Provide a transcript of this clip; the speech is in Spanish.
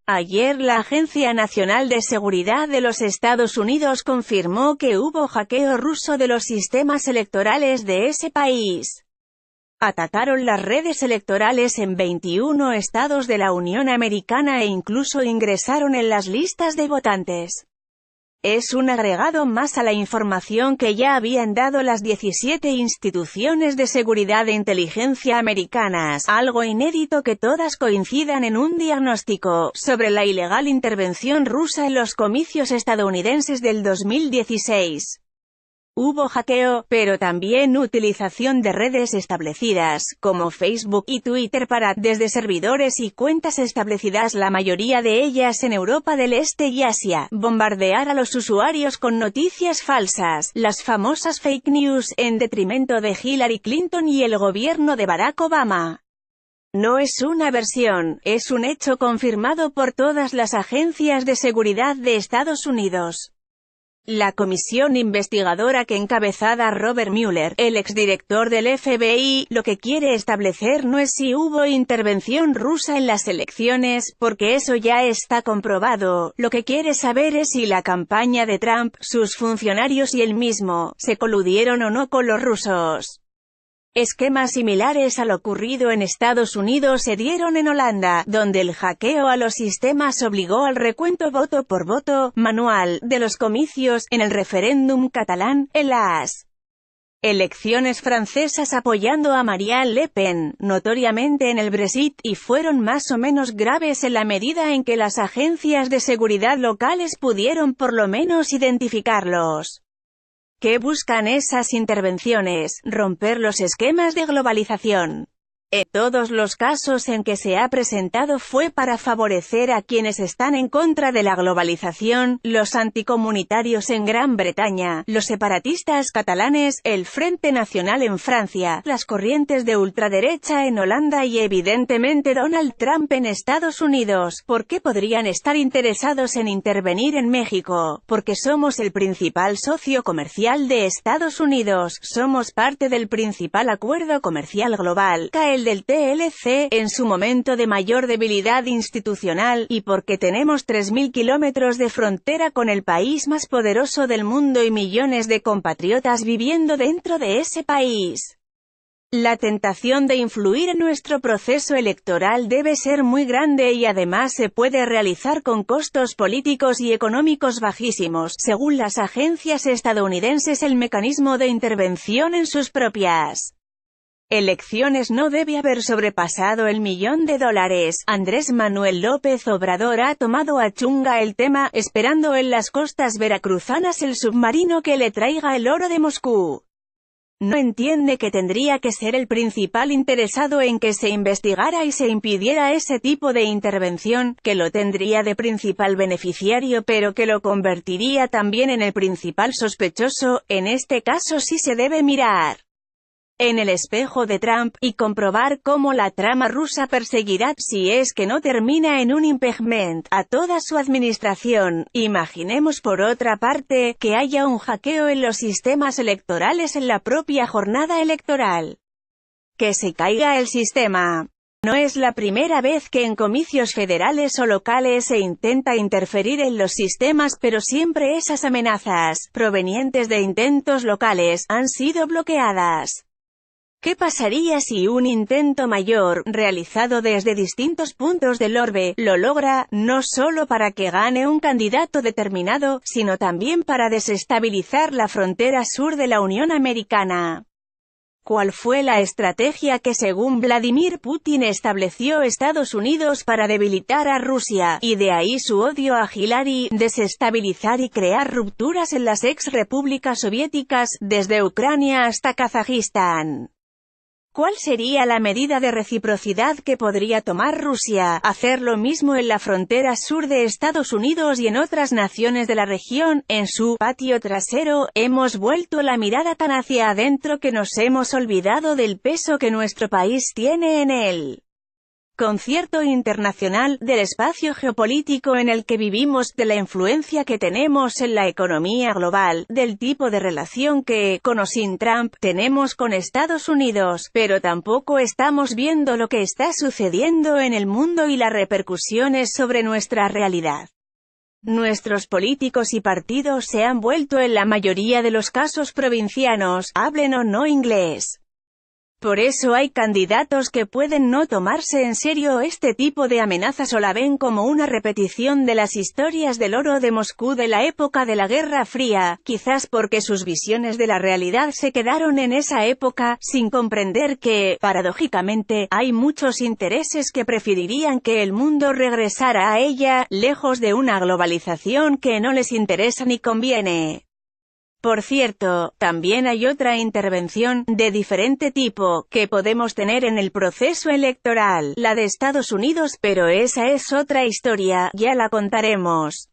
Ayer la Agencia Nacional de Seguridad de los Estados Unidos confirmó que hubo hackeo ruso de los sistemas electorales de ese país. Atacaron las redes electorales en 21 estados de la Unión Americana e incluso ingresaron en las listas de votantes. Es un agregado más a la información que ya habían dado las 17 instituciones de seguridad e inteligencia americanas, algo inédito que todas coincidan en un diagnóstico sobre la ilegal intervención rusa en los comicios estadounidenses del 2016. Hubo hackeo, pero también utilización de redes establecidas, como Facebook y Twitter desde servidores y cuentas establecidas, la mayoría de ellas en Europa del Este y Asia, bombardear a los usuarios con noticias falsas, las famosas fake news, en detrimento de Hillary Clinton y el gobierno de Barack Obama. No es una versión, es un hecho confirmado por todas las agencias de seguridad de Estados Unidos. La comisión investigadora que encabezada Robert Mueller, el exdirector del FBI, lo que quiere establecer no es si hubo intervención rusa en las elecciones, porque eso ya está comprobado. Lo que quiere saber es si la campaña de Trump, sus funcionarios y él mismo, se coludieron o no con los rusos. Esquemas similares a lo ocurrido en Estados Unidos se dieron en Holanda, donde el hackeo a los sistemas obligó al recuento voto por voto, manual, de los comicios, en el referéndum catalán, en las elecciones francesas apoyando a Marine Le Pen, notoriamente en el Brexit, y fueron más o menos graves en la medida en que las agencias de seguridad locales pudieron por lo menos identificarlos. ¿Qué buscan esas intervenciones? Romper los esquemas de globalización. En todos los casos en que se ha presentado fue para favorecer a quienes están en contra de la globalización, los anticomunitarios en Gran Bretaña, los separatistas catalanes, el Frente Nacional en Francia, las corrientes de ultraderecha en Holanda y evidentemente Donald Trump en Estados Unidos. ¿Por qué podrían estar interesados en intervenir en México? Porque somos el principal socio comercial de Estados Unidos, somos parte del principal acuerdo comercial global, el del TLC, en su momento de mayor debilidad institucional, y porque tenemos 3.000 kilómetros de frontera con el país más poderoso del mundo y millones de compatriotas viviendo dentro de ese país. La tentación de influir en nuestro proceso electoral debe ser muy grande y además se puede realizar con costos políticos y económicos bajísimos, según las agencias estadounidenses. El mecanismo de intervención en sus propias elecciones no debe haber sobrepasado el $1.000.000. Andrés Manuel López Obrador ha tomado a chunga el tema, esperando en las costas veracruzanas el submarino que le traiga el oro de Moscú. No entiende que tendría que ser el principal interesado en que se investigara y se impidiera ese tipo de intervención, que lo tendría de principal beneficiario pero que lo convertiría también en el principal sospechoso. En este caso sí se debe mirar en el espejo de Trump, y comprobar cómo la trama rusa perseguirá, si es que no termina en un impeachment, a toda su administración. Imaginemos por otra parte, que haya un hackeo en los sistemas electorales en la propia jornada electoral. Que se caiga el sistema. No es la primera vez que en comicios federales o locales se intenta interferir en los sistemas, pero siempre esas amenazas, provenientes de intentos locales, han sido bloqueadas. ¿Qué pasaría si un intento mayor, realizado desde distintos puntos del orbe, lo logra, no solo para que gane un candidato determinado, sino también para desestabilizar la frontera sur de la Unión Americana? ¿Cuál fue la estrategia que según Vladimir Putin estableció Estados Unidos para debilitar a Rusia, y de ahí su odio a Hillary, desestabilizar y crear rupturas en las ex-repúblicas soviéticas, desde Ucrania hasta Kazajistán? ¿Cuál sería la medida de reciprocidad que podría tomar Rusia? Hacer lo mismo en la frontera sur de Estados Unidos y en otras naciones de la región. En su patio trasero, hemos vuelto la mirada tan hacia adentro que nos hemos olvidado del peso que nuestro país tiene en él. concierto internacional, del espacio geopolítico en el que vivimos, de la influencia que tenemos en la economía global, del tipo de relación que, con o sin Trump, tenemos con Estados Unidos, pero tampoco estamos viendo lo que está sucediendo en el mundo y las repercusiones sobre nuestra realidad. Nuestros políticos y partidos se han vuelto en la mayoría de los casos provincianos, hablen o no inglés. Por eso hay candidatos que pueden no tomarse en serio este tipo de amenazas o la ven como una repetición de las historias del oro de Moscú de la época de la Guerra Fría, quizás porque sus visiones de la realidad se quedaron en esa época, sin comprender que, paradójicamente, hay muchos intereses que preferirían que el mundo regresara a ella, lejos de una globalización que no les interesa ni conviene. Por cierto, también hay otra intervención, de diferente tipo, que podemos tener en el proceso electoral, la de Estados Unidos, pero esa es otra historia, ya la contaremos.